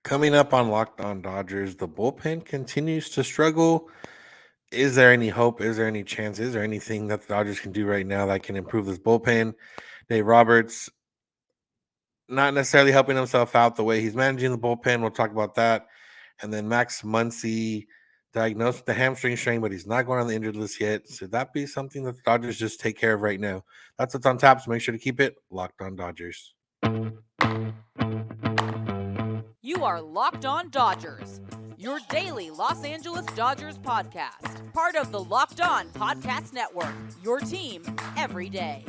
Coming up on Locked On Dodgers, the bullpen continues to struggle. Is there any hope? Is there any chance? Is there anything that the Dodgers can do right now that can improve this bullpen? Dave Roberts not necessarily helping himself out the way he's managing the bullpen. We'll talk about that. And then Max Muncy diagnosed with the hamstring strain, but he's not going on the injured list yet. Should that be something that the Dodgers just take care of right now? That's what's on tap. So make sure to keep it locked on Dodgers. You are Locked On Dodgers, your daily Los Angeles Dodgers podcast. Part of the Locked On Podcast Network, your team every day.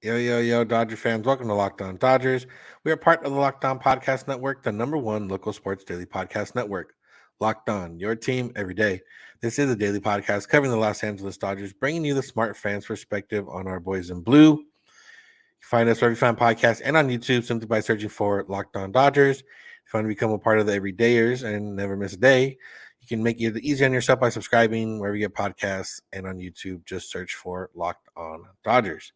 Yo, Dodger fans. Welcome to Locked On Dodgers. We are part of the Locked On Podcast Network, the number one local sports daily podcast network. Locked On, your team every day. This is a daily podcast covering the Los Angeles Dodgers, bringing you the smart fans' perspective on our boys in blue. You can find us wherever you find podcasts and on YouTube simply by searching for Locked On Dodgers. If you want to become a part of the everydayers and never miss a day, you can make it easy on yourself by subscribing wherever you get podcasts, and on YouTube, just search for Locked On Dodgers.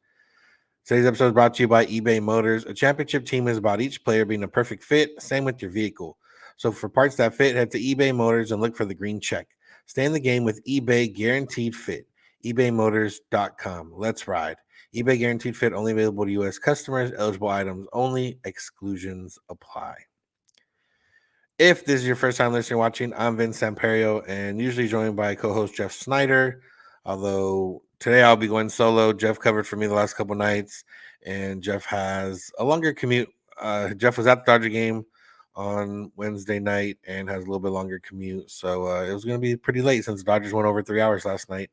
Today's episode is brought to you by eBay Motors. A championship team is about each player being a perfect fit. Same with your vehicle. So for parts that fit, head to eBay Motors and look for the green check. Stay in the game with eBay Guaranteed Fit. ebaymotors.com. Let's ride. eBay Guaranteed Fit only available to U.S. customers. Eligible items only. Exclusions apply. If this is your first time listening or watching, I'm Vince Samperio and usually joined by co-host Jeff Snider. Although today I'll be going solo. Jeff covered for me the last couple nights, and Jeff has a longer commute. Jeff was at the Dodger game on Wednesday night and has a little bit longer commute. So it was going to be pretty late since the Dodgers went over 3 hours last night.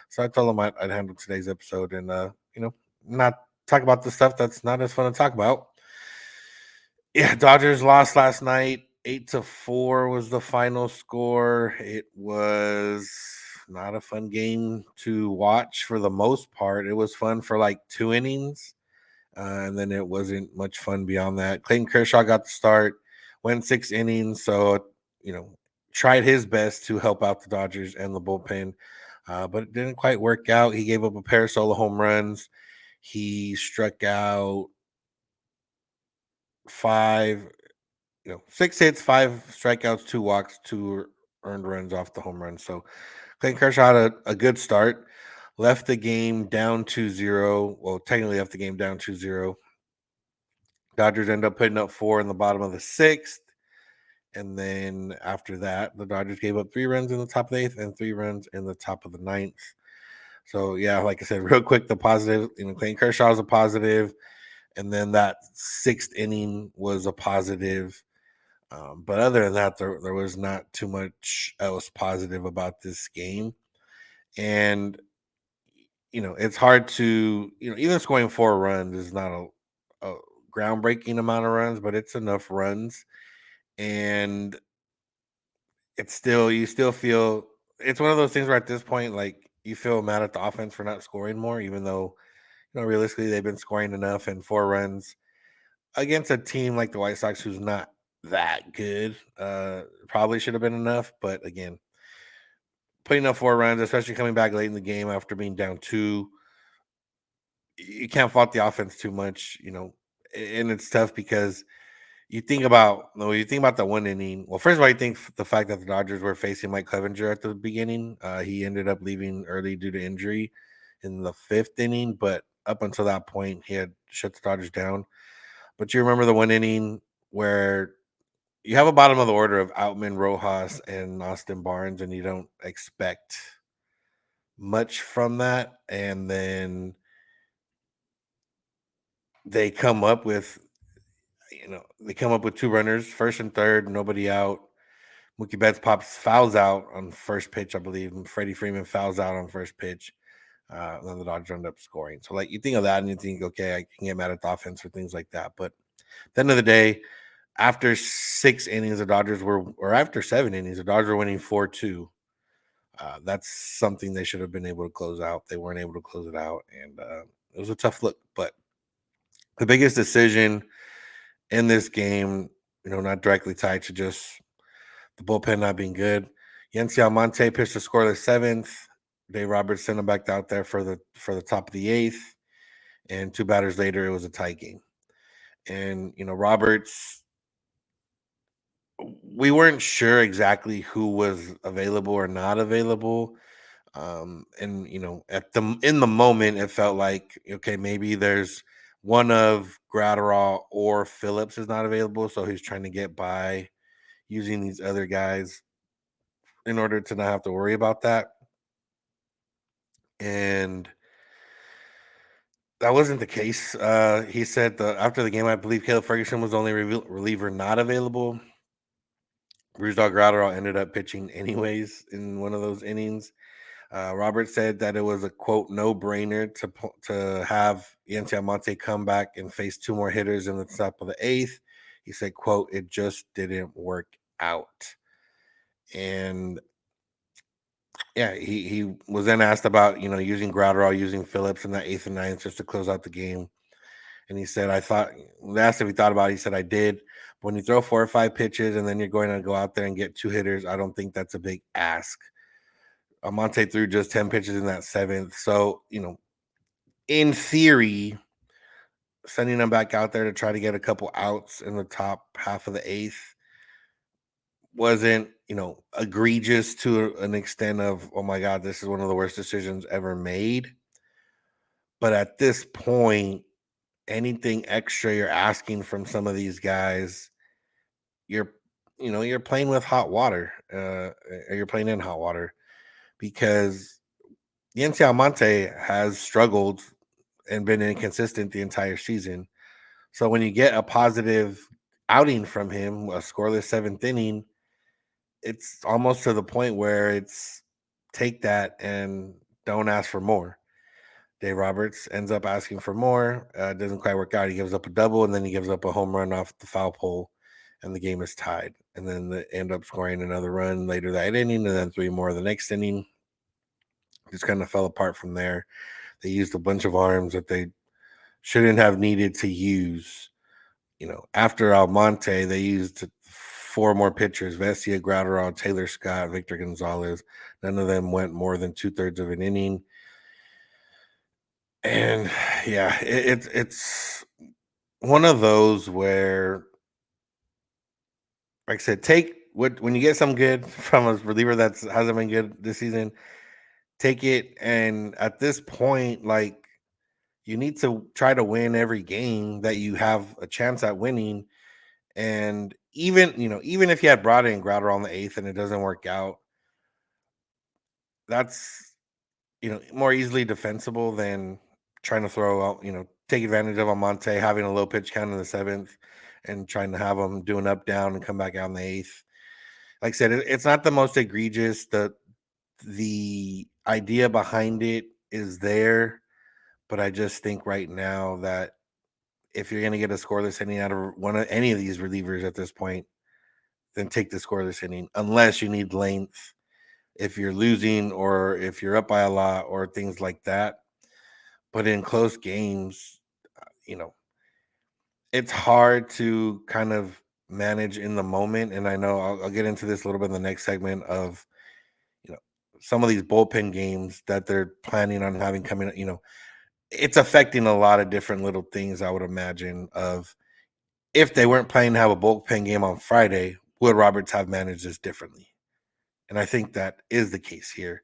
So I told him I'd handle today's episode and, not talk about the stuff that's not as fun to talk about. Yeah, Dodgers lost last night. 8-4 was the final score. It was not a fun game to watch for the most part. It was fun for like 2 innings, and then it wasn't much fun beyond that. Clayton Kershaw got the start, went 6 innings, so tried his best to help out the Dodgers and the bullpen, but it didn't quite work out. He gave up a pair of solo home runs. He struck out 6 hits, 5 strikeouts, 2 walks, 2 earned runs off the home run. So Clayton Kershaw had a good start, left the game down 2-0. Well, technically left the game down 2-0. Dodgers end up putting up 4 in the bottom of the 6th. And then after that, the Dodgers gave up 3 runs in the top of the 8th and 3 runs in the top of the 9th. So, yeah, like I said, real quick, the positive, Clayton Kershaw was a positive. And then that 6th inning was a positive. But other than that, there was not too much else positive about this game. And, it's hard to, even scoring 4 runs is not a groundbreaking amount of runs, but it's enough runs. And you still feel, it's one of those things where at this point, like, you feel mad at the offense for not scoring more, even though, realistically, they've been scoring enough, and 4 runs against a team like the White Sox, who's not that good, probably should have been enough. But again, putting up 4 runs, especially coming back late in the game after being down 2, you can't fault the offense too much, and it's tough because you think about the 1 inning. Well, first of all, you think the fact that the Dodgers were facing Mike Clevenger at the beginning. He ended up leaving early due to injury in the 5th inning, but up until that point, he had shut the Dodgers down. But you remember the 1 inning where you have a bottom of the order of Outman, Rojas, and Austin Barnes, and you don't expect much from that. And then they come up with, 2 runners, first and third, nobody out. Mookie Betts fouls out on first pitch, I believe, and Freddie Freeman fouls out on first pitch. And then the Dodgers end up scoring. So, like, you think of that and you think, okay, I can get mad at the offense for things like that. But at the end of the day, after 6 innings, or after 7 innings, the Dodgers were winning 4-2. That's something they should have been able to close out. They weren't able to close it out, and it was a tough look. But the biggest decision in this game, not directly tied to just the bullpen not being good. Yency Almonte pitched a scoreless seventh. Dave Roberts sent him back out there for the top of the eighth, and two batters later, it was a tie game. And Roberts, we weren't sure exactly who was available or not available. And at the in the moment, it felt like okay, maybe there's one of Gratterall or Phillips is not available, so he's trying to get by using these other guys in order to not have to worry about that. And that wasn't the case. He said after the game, I believe Caleb Ferguson was the only reliever not available. Bruce Dog Gratterall ended up pitching anyways in one of those innings. Robert said that it was a quote no brainer to have Yency Almonte come back and face two more hitters in the top of the eighth. He said, "quote It just didn't work out." And yeah, he was then asked about using Gratterall, using Phillips in that eighth and ninth just to close out the game. And he said, "I thought." Asked if he thought about it. He said, "I did. When you throw 4 or 5 pitches and then you're going to go out there and get two hitters, I don't think that's a big ask." Almonte threw just 10 pitches in that seventh. So, in theory, sending him back out there to try to get a couple outs in the top half of the eighth wasn't, egregious to an extent of, oh my God, this is one of the worst decisions ever made. But at this point, anything extra you're asking from some of these guys, you're, you're playing with hot water. You're playing in hot water because Yency Almonte has struggled and been inconsistent the entire season. So when you get a positive outing from him, a scoreless seventh inning, it's almost to the point where it's take that and don't ask for more. Dave Roberts ends up asking for more. Doesn't quite work out. He gives up a double and then he gives up a home run off the foul pole, and the game is tied. And then they end up scoring another run later that inning, and then three more the next inning. Just kind of fell apart from there. They used a bunch of arms that they shouldn't have needed to use. After Almonte, they used four more pitchers: Vesia, Gratterall, Taylor Scott, Victor Gonzalez. None of them went more than 2/3 of an inning. And yeah, it's one of those where, like I said, take what when you get some good from a reliever that hasn't been good this season, take it. And at this point, like you need to try to win every game that you have a chance at winning. And even if you had brought in Grouter on the eighth and it doesn't work out, that's more easily defensible than trying to throw out, take advantage of Almonte having a low pitch count in the seventh and trying to have him do an up down and come back out in the eighth. Like I said, it's not the most egregious. The idea behind it is there, but I just think right now that if you're going to get a scoreless inning out of one of any of these relievers at this point, then take the scoreless inning, unless you need length if you're losing or if you're up by a lot or things like that. But in close games, you know, it's hard to kind of manage in the moment. And I know I'll get into this a little bit in the next segment of, you know, some of these bullpen games that they're planning on having coming, it's affecting a lot of different little things, I would imagine, of if they weren't planning to have a bullpen game on Friday, would Roberts have managed this differently? And I think that is the case here.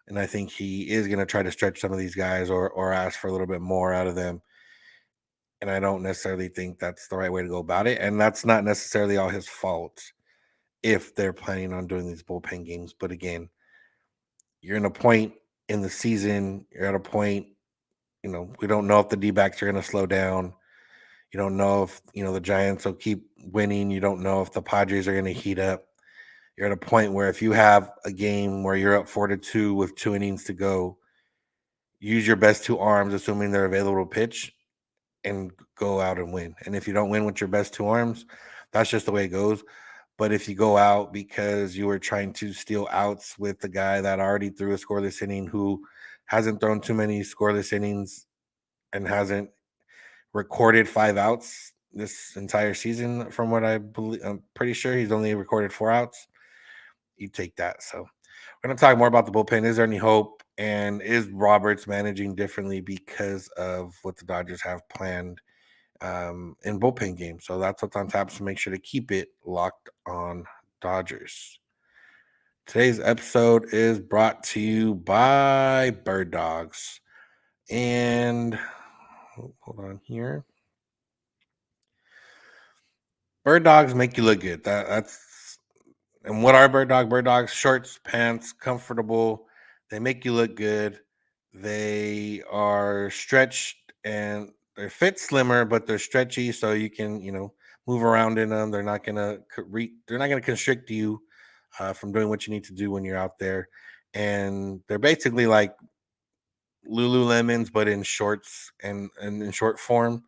And I think he is going to try to stretch some of these guys or ask for a little bit more out of them. And I don't necessarily think that's the right way to go about it. And that's not necessarily all his fault if they're planning on doing these bullpen games. But again, you're in a point in the season, you're at a point, we don't know if the D backs are going to slow down. You don't know if, the Giants will keep winning. You don't know if the Padres are going to heat up. You're at a point where if you have a game where you're up 4-2 with 2 innings to go, use your best two arms, assuming they're available to pitch, and go out and win. And if you don't win with your best two arms, that's just the way it goes. But if you go out because you were trying to steal outs with the guy that already threw a scoreless inning, who hasn't thrown too many scoreless innings and hasn't recorded 5 outs this entire season, from what I believe, I'm pretty sure he's only recorded 4 outs. you take that. So we're going to talk more about the bullpen. Is there any hope? And is Roberts managing differently because of what the Dodgers have planned in bullpen games? So that's what's on tap. So make sure to keep it locked on Dodgers. Today's episode is brought to you by Birddogs. And hold on here. Birddogs make you look good. That's and what are Birddogs? Shorts, pants, comfortable. They make you look good. They are stretched and they're fit slimmer, but they're stretchy, so you can move around in them. They're not gonna constrict you from doing what you need to do when you're out there. And they're basically like Lululemons, but in shorts and in short form.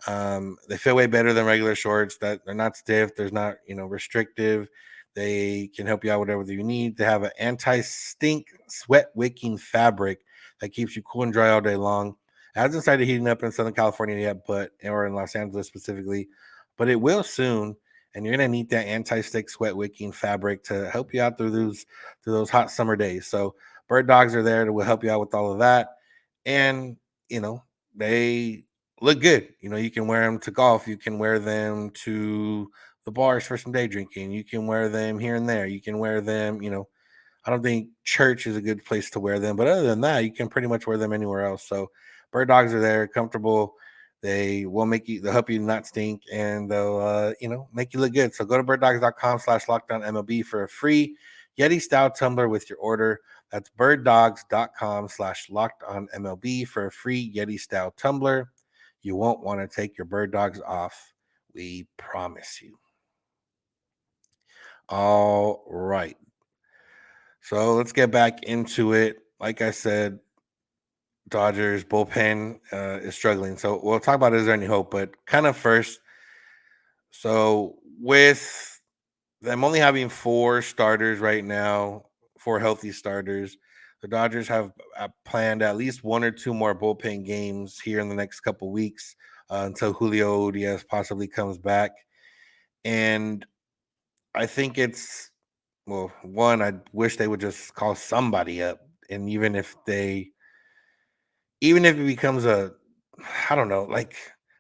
They fit way better than regular shorts. That they're not stiff. There's not restrictive. They can help you out whatever you need. They have an anti-stink, sweat-wicking fabric that keeps you cool and dry all day long. It hasn't started heating up in Southern California yet, or in Los Angeles specifically, but it will soon. And you're gonna need that anti-stick, sweat-wicking fabric to help you out through those hot summer days. So Bird Dogs are there to will help you out with all of that, and they look good. You can wear them to golf. You can wear them to the bars for some day drinking. You can wear them here and there. You can wear them, I don't think church is a good place to wear them, but other than that, you can pretty much wear them anywhere else. So Bird Dogs are there, comfortable. They'll help you not stink, and they'll, make you look good. So go to birddogs.com/lockdownmlb for a free Yeti style tumbler with your order. That's birddogs.com/lockdownmlb for a free Yeti style tumbler. You won't want to take your Bird Dogs off. We promise you. All right. So let's get back into it. Like I said, Dodgers bullpen is struggling. So we'll talk about is there any hope, but kind of first. So with them only having four starters right now, four healthy starters, the Dodgers have planned at least one or two more bullpen games here in the next couple weeks until Julio Urias possibly comes back. And I think it's one, I wish they would just call somebody up. And even if it becomes I don't know, like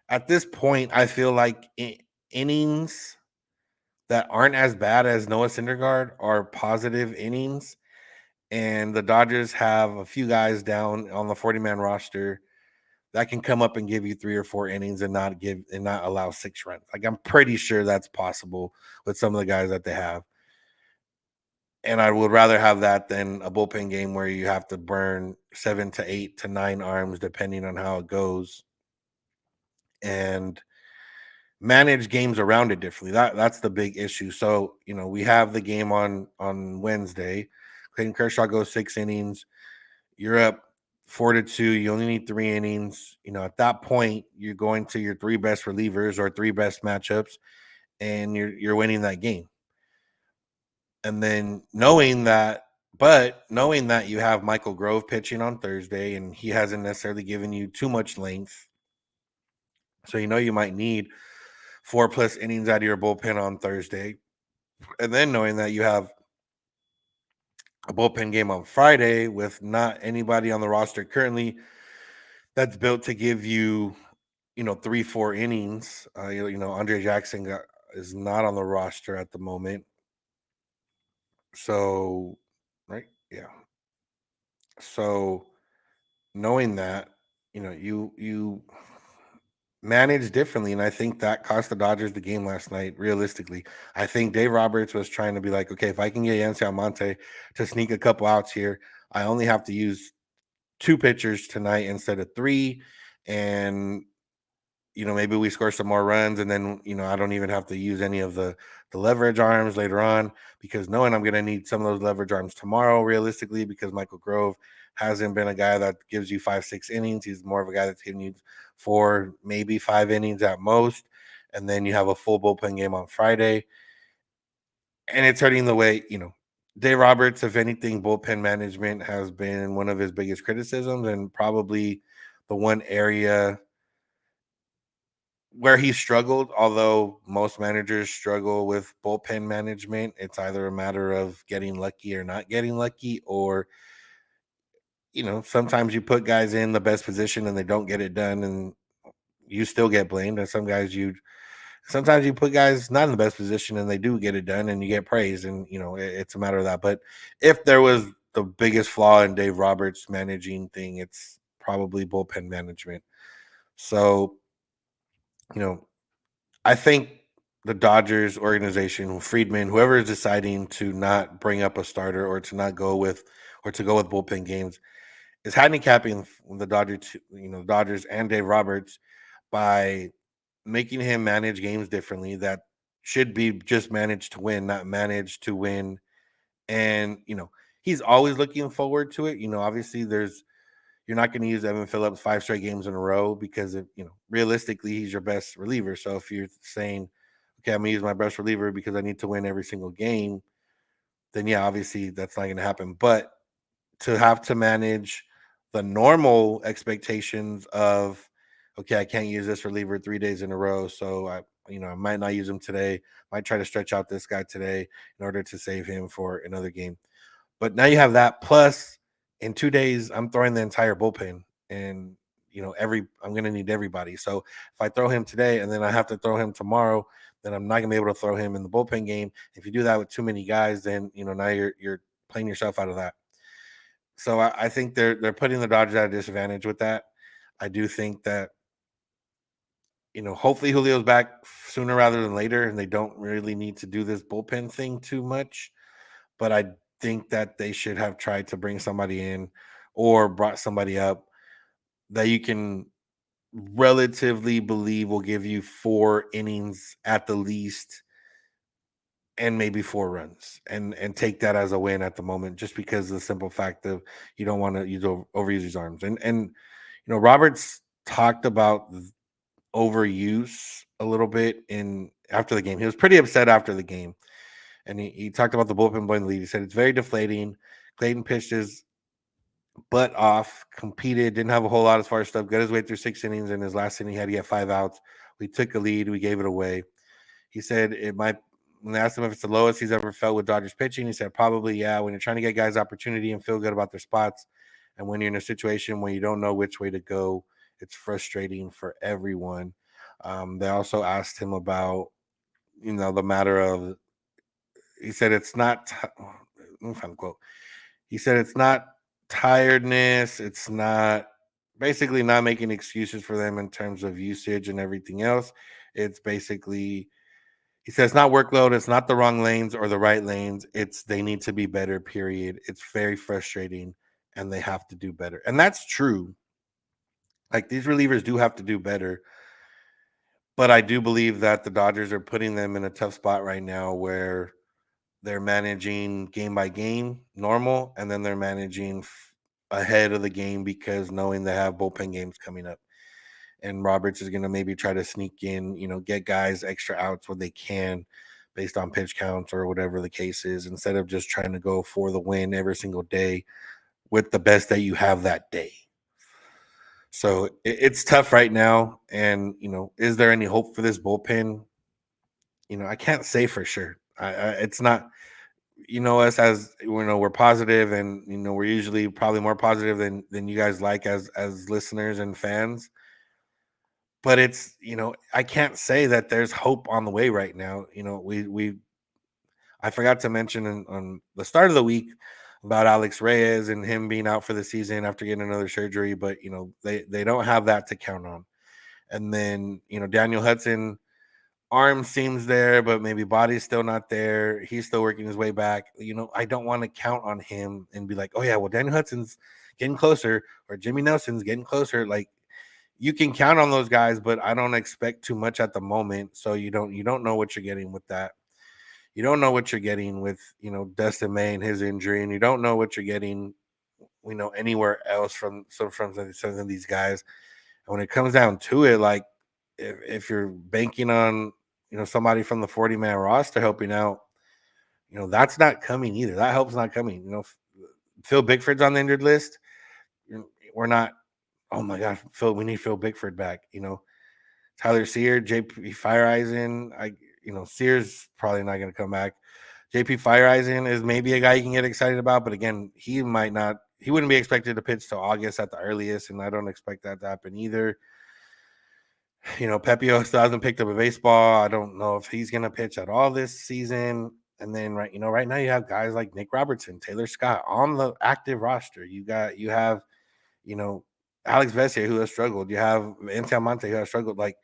at this point, I feel like innings that aren't as bad as Noah Syndergaard are positive innings. And the Dodgers have a few guys down on the 40-man roster that can come up and give you 3 or 4 innings and not allow 6 runs. Like I'm pretty sure that's possible with some of the guys that they have. And I would rather have that than a bullpen game where you have to burn 7 to 8 to 9 arms, depending on how it goes, and manage games around it differently. That's the big issue. So, we have the game on Wednesday. Clayton Kershaw goes 6 innings. You're up 4-2. You only need 3 innings. At that point, you're going to your 3 best relievers or 3 best matchups, and you're winning that game. And then knowing that you have Michael Grove pitching on Thursday, and he hasn't necessarily given you too much length, so you might need 4+ innings out of your bullpen on Thursday. And then knowing that you have a bullpen game on Friday with not anybody on the roster currently that's built to give you 3-4 innings. Andre Jackson is not on the roster at the moment, so right, yeah. So knowing that, you manage differently, and I think that cost the Dodgers the game last night. Realistically, I think Dave Roberts was trying to be like, okay, if I can get Yancy Almonte to sneak a couple outs here, I only have to use 2 pitchers tonight instead of 3, and maybe we score some more runs, and then I don't even have to use any of the leverage arms later on, because knowing I'm going to need some of those leverage arms tomorrow, realistically, because Michael Grove hasn't been a guy that gives you 5-6 innings. He's more of a guy that's giving you 4, maybe 5 innings at most, and then you have a full bullpen game on Friday, and it's hurting the way Dave Roberts, if anything, bullpen management has been one of his biggest criticisms, and probably the one area where he struggled, although most managers struggle with bullpen management, it's either a matter of getting lucky or not getting lucky, or sometimes you put guys in the best position and they don't get it done, and you still get blamed. And sometimes you put guys not in the best position and they do get it done and you get praised, and it's a matter of that. But if there was the biggest flaw in Dave Roberts' managing thing, it's probably bullpen management. So, you know, I think the Dodgers organization, Friedman, whoever is deciding to not bring up a starter or to not go with or to go with bullpen games, is handicapping the Dodgers and Dave Roberts by making him manage games differently that should be just managed to win, not managed to win. And he's always looking forward to it. Obviously you're not going to use Evan Phillips 5 straight games in a row because realistically he's your best reliever. So if you're saying, okay, I'm gonna use my best reliever because I need to win every single game, then yeah, obviously that's not going to happen. But to have to manage the normal expectations of, okay, I can't use this reliever 3 days in a row, so I might not use him today. Might try to stretch out this guy today in order to save him for another game. But now you have that. Plus, in 2 days, I'm throwing the entire bullpen, and I'm going to need everybody. So if I throw him today and then I have to throw him tomorrow, then I'm not going to be able to throw him in the bullpen game. If you do that with too many guys, then now you're playing yourself out of that. So I think they're putting the Dodgers at a disadvantage with that. I do think that hopefully Julio's back sooner rather than later, and they don't really need to do this bullpen thing too much. But I think that they should have tried to bring somebody in or brought somebody up that you can relatively believe will give you 4 innings at the least and maybe 4 runs, and take that as a win at the moment, just because of the simple fact of you don't want to overuse his arms. And Roberts talked about overuse a little bit in after the game. He was pretty upset after the game, and he talked about the bullpen blowing the lead. He said it's very deflating. Clayton pitched his butt off, competed, didn't have a whole lot as far as stuff, got his way through 6 innings. In his last inning, he had to get 5 outs. We took a lead, we gave it away. He said it might. When they asked him if it's the lowest he's ever felt with Dodgers pitching, he said probably yeah. When you're trying to get guys opportunity and feel good about their spots, and when you're in a situation where you don't know which way to go, it's frustrating for everyone. They also asked him about the matter of. He said it's not. Let me find the quote. He said it's not tiredness. It's not basically not making excuses for them in terms of usage and everything else. It's basically he says not workload. It's not the wrong lanes or the right lanes. It's they need to be better. Period. It's very frustrating, and they have to do better. And that's true. Like these relievers do have to do better. But I do believe that the Dodgers are putting them in a tough spot right now where they're managing game by game, normal, and then they're managing ahead of the game because knowing they have bullpen games coming up. And Roberts is going to maybe try to sneak in, get guys extra outs when they can based on pitch counts or whatever the case is, instead of just trying to go for the win every single day with the best that you have that day. So it's tough right now. And, is there any hope for this bullpen? I can't say for sure. It's not, us as we're positive, and we're usually probably more positive than you guys like as listeners and fans. But it's I can't say that there's hope on the way right now. We I forgot to mention on the start of the week about Alex Reyes and him being out for the season after getting another surgery, but they don't have that to count on. And then Daniel Hudson, arm seems there, but maybe body's still not there. He's still working his way back. I don't want to count on him and be like, oh yeah, well Daniel Hudson's getting closer or Jimmy Nelson's getting closer. Like you can count on those guys, but I don't expect too much at the moment. So you don't know what you're getting with that. You don't know what you're getting with Dustin May and his injury, and you don't know what you're getting anywhere else from some of these guys. And when it comes down to it, like if you're banking on somebody from the 40-man roster helping out, that's not coming either. That help's not coming. Phil Bickford's on the injured list. We're not. Oh my God, Phil, we need Phil Bickford back. Tyler Sear, JP Fireeisen. Sear's probably not going to come back. JP Fireeisen is maybe a guy you can get excited about, but again, he might not. He wouldn't be expected to pitch till August at the earliest, and I don't expect that to happen either. Pepio still hasn't picked up a baseball. I don't know if he's going to pitch at all this season. And then right now you have guys like Nick Robertson, Taylor Scott on the active roster. You have you know Alex Vessier who has struggled. You have Ante Almonte who has struggled. Like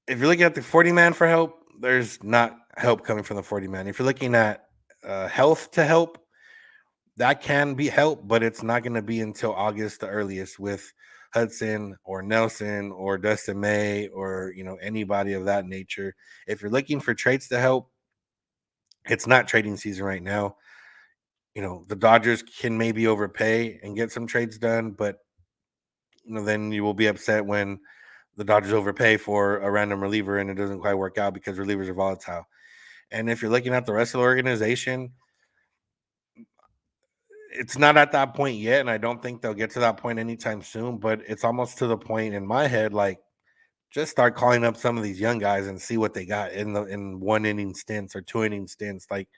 if you're looking at the 40 man for help, there's not help coming from the 40 man. If you're looking at health to help, that can be help, but it's not going to be until August the earliest with Hudson or Nelson or Dustin May or anybody of that nature. If you're looking for trades to help, it's not trading season right now. The Dodgers can maybe overpay and get some trades done, but then you will be upset when the Dodgers overpay for a random reliever and it doesn't quite work out because relievers are volatile. And if you're looking at the rest of the organization, it's not at that point yet, and I don't think they'll get to that point anytime soon, but it's almost to the point in my head, like, just start calling up some of these young guys and see what they got in 1 inning stints or 2 inning stints. Like,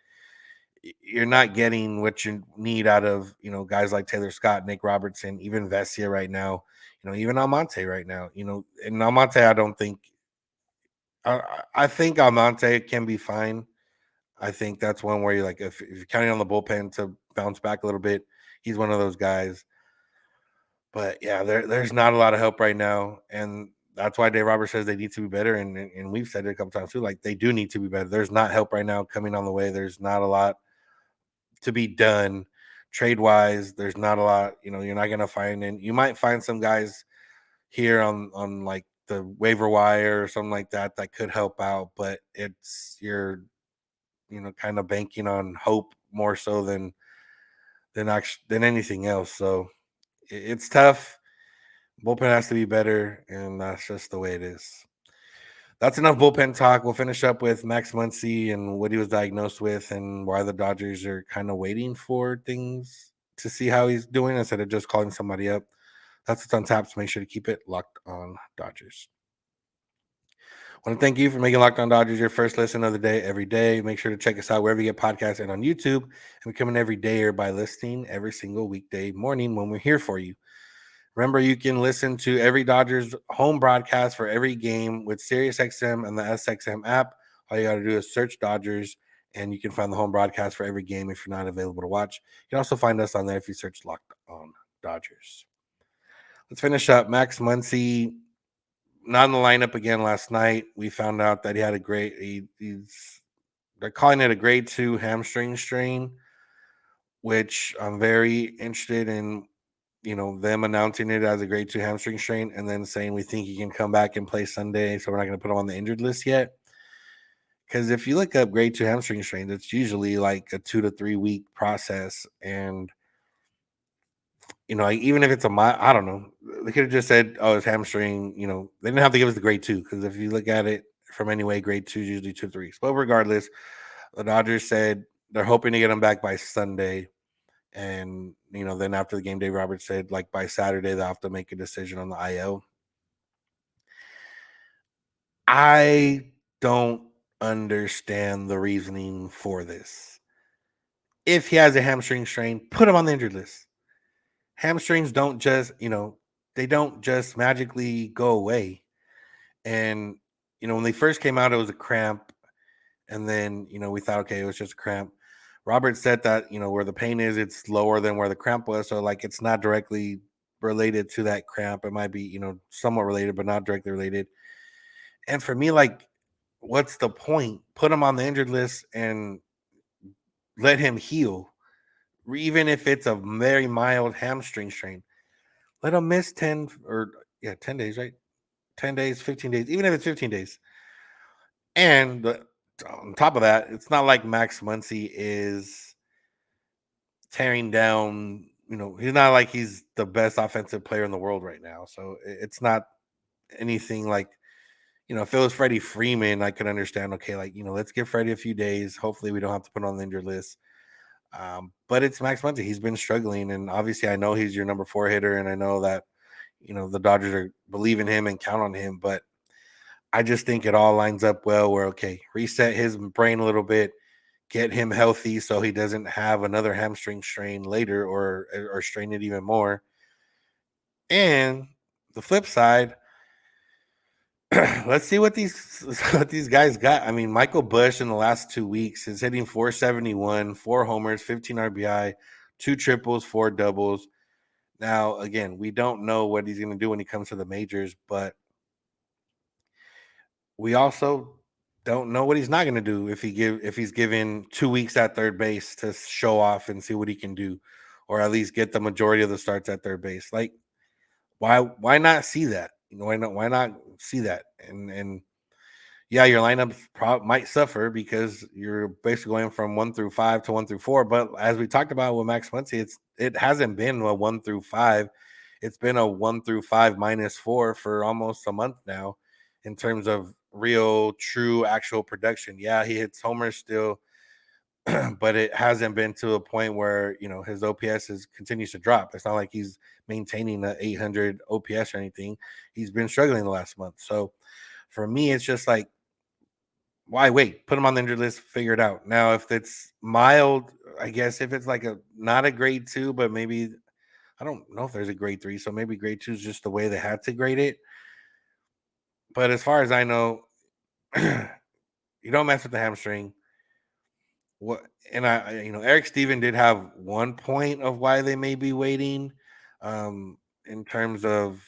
you're not getting what you need out of, guys like Taylor Scott, Nick Robertson, even Vessia right now, even Almonte right now, and Almonte, I don't think, I think Almonte can be fine. I think that's one where you're like, if you're counting on the bullpen to bounce back a little bit, he's one of those guys. But yeah, there's not a lot of help right now, and that's why Dave Roberts says they need to be better, and we've said it a couple times too. Like they do need to be better. There's not help right now coming on the way. There's not a lot to be done trade wise. There's not a lot. You're not gonna find, and you might find some guys here on like the waiver wire or something like that that could help out, but it's you're kind of banking on hope more so than anything else. So it's tough. Bullpen has to be better, and that's just the way it is. That's enough bullpen talk. We'll finish up with Max Muncy and what he was diagnosed with and why the Dodgers are kind of waiting for things to see how he's doing instead of just calling somebody up. That's what's on tap, so make sure to keep it locked on Dodgers. I want to thank you for making Locked On Dodgers your first listen of the day every day. Make sure to check us out wherever you get podcasts and on YouTube, and become an everydayer by listening every single weekday morning when we're here for you. Remember, you can listen to every Dodgers home broadcast for every game with SiriusXM and the SXM app. All you got to do is search Dodgers, and you can find the home broadcast for every game if you're not available to watch. You can also find us on there if you search Locked On Dodgers. Let's finish up. Max Muncy, not in the lineup again last night. We found out that he had they're calling it a grade 2 hamstring strain, which I'm very interested in, them announcing it as a grade 2 hamstring strain and then saying we think he can come back and play Sunday, so we're not going to put him on the injured list yet. Because if you look up grade 2 hamstring strains, it's usually like a 2 to 3 week process, and even if it's I don't know, they could have just said, "Oh, it's hamstring." They didn't have to give us the grade 2 because if you look at it from anyway, grade 2 is usually 2 to 3 weeks. But regardless, the Dodgers said they're hoping to get him back by Sunday, and then after the game, Dave Roberts said like by Saturday they'll have to make a decision on the IL. I don't understand the reasoning for this. If he has a hamstring strain, put him on the injured list. Hamstrings don't just, they don't just magically go away. And, when they first came out, it was a cramp. And then, we thought, okay, it was just a cramp. Robert said that, where the pain is, it's lower than where the cramp was. So, like, it's not directly related to that cramp. It might be, somewhat related, but not directly related. And for me, like, what's the point? Put him on the injured list and let him heal. Even if it's a very mild hamstring strain, let him miss 10 days, right? 10 days, 15 days, even if it's 15 days. And on top of that, it's not like Max Muncy is tearing down, he's not like he's the best offensive player in the world right now. So it's not anything like, if it was Freddie Freeman, I could understand, okay, like, let's give Freddie a few days. Hopefully we don't have to put on the injured list. But it's Max Muncy. He's been struggling. And obviously I know he's your number 4 hitter. And I know that, the Dodgers are believe in him and count on him. But I just think it all lines up well where, okay, reset his brain a little bit, get him healthy so he doesn't have another hamstring strain later or strain it even more. And the flip side, let's see what these guys got. I mean, Michael Busch in the last 2 weeks is hitting 471, 4 homers, 15 RBI, 2 triples, 4 doubles. Now, again, we don't know what he's going to do when he comes to the majors, but we also don't know what he's not going to do if he's given 2 weeks at third base to show off and see what he can do, or at least get the majority of the starts at third base. Like, why not see that? Why not see that? And yeah, your lineup might suffer because you're basically going from 1 through 5 to 1 through 4. But as we talked about with Max Muncy, it hasn't been a 1 through 5. It's been a 1 through 5 -4 for almost a month now, in terms of real, true, actual production. Yeah, he hits homers still, but it hasn't been to a point where his OPS continues to drop. It's not like he's maintaining a 800 OPS or anything. He's been struggling the last month. So for me, it's just like, why wait? Put him on the injured list, figure it out. Now, if it's mild, I guess if it's like a not a grade 2, but maybe I don't know if there's a grade 3, so maybe grade 2 is just the way they had to grade it. But as far as I know, you don't mess with the hamstring. What and Eric Steven did have one point of why they may be waiting, in terms of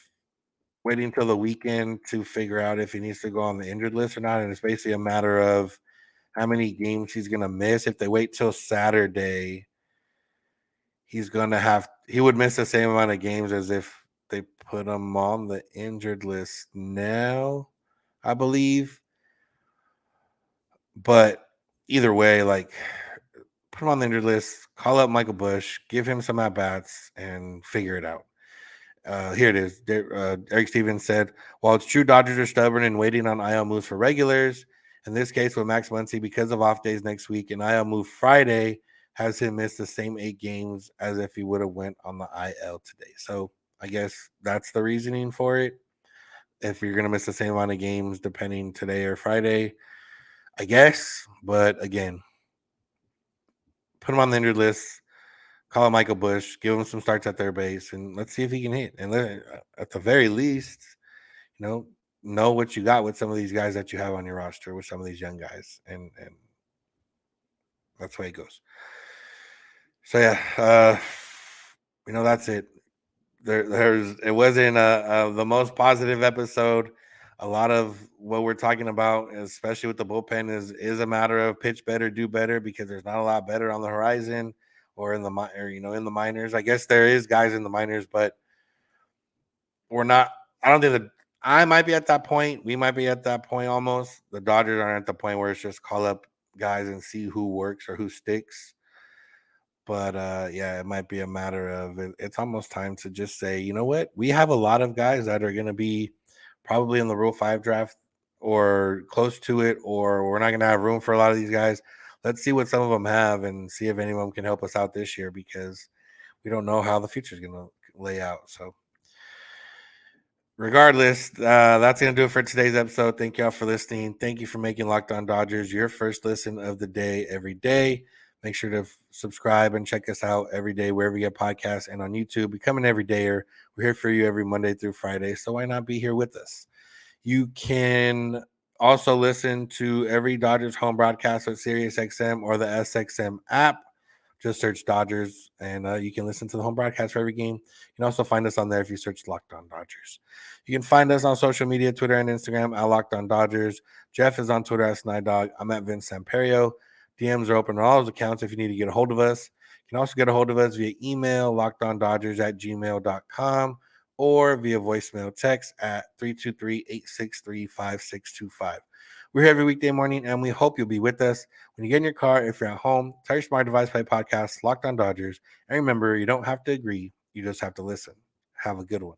waiting till the weekend to figure out if he needs to go on the injured list or not. And it's basically a matter of how many games he's gonna miss. If they wait till Saturday, he would miss the same amount of games as if they put him on the injured list now, I believe. But either way, like, put him on the injured list, call up Michael Busch, give him some at bats, and figure it out. Here it is. Eric Stevens said, while it's true Dodgers are stubborn and waiting on IL moves for regulars, in this case with Max Muncy, because of off days next week, an IL move Friday has him miss the same 8 games as if he would have went on the IL today. So I guess that's the reasoning for it. If you're going to miss the same amount of games depending today or Friday, I guess. But again, put him on the injured list, call him Michael Busch, give him some starts at third base, and let's see if he can hit. And at the very least, know what you got with some of these guys that you have on your roster, with some of these young guys, and that's the way it goes. So yeah, that's it. It wasn't the most positive episode. A lot of what we're talking about, especially with the bullpen, is a matter of pitch better, do better, because there's not a lot better on the horizon or in the minors. I guess there is guys in the minors, but we're not. I don't think that I might be at that point. We might be at that point almost. The Dodgers aren't at the point where it's just call up guys and see who works or who sticks. But yeah, it might be a matter of it's almost time to just say, you know what? We have a lot of guys that are going to be probably in the Rule 5 draft or close to it, or we're not going to have room for a lot of these guys. Let's see what some of them have and see if any of them can help us out this year, because we don't know how the future is going to lay out. So regardless, that's going to do it for today's episode. Thank y'all for listening. Thank you for making Locked On Dodgers your first listen of the day every day. Make sure to subscribe and check us out every day wherever you get podcasts and on YouTube. Become an everydayer. We're here for you every Monday through Friday, so why not be here with us? You can also listen to every Dodgers home broadcast with SiriusXM or the SXM app. Just search Dodgers, and you can listen to the home broadcast for every game. You can also find us on there if you search Locked On Dodgers. You can find us on social media, Twitter and Instagram, at Locked On Dodgers. Jeff is on Twitter at Snider. I'm at Vince Samperio. DMs are open on all those accounts if you need to get a hold of us. You can also get a hold of us via email, lockedondodgers@gmail.com, or via voicemail text at 323-863-5625. We're here every weekday morning, and we hope you'll be with us. When you get in your car, if you're at home, tell your smart device, play podcast, Locked On Dodgers. And remember, you don't have to agree. You just have to listen. Have a good one.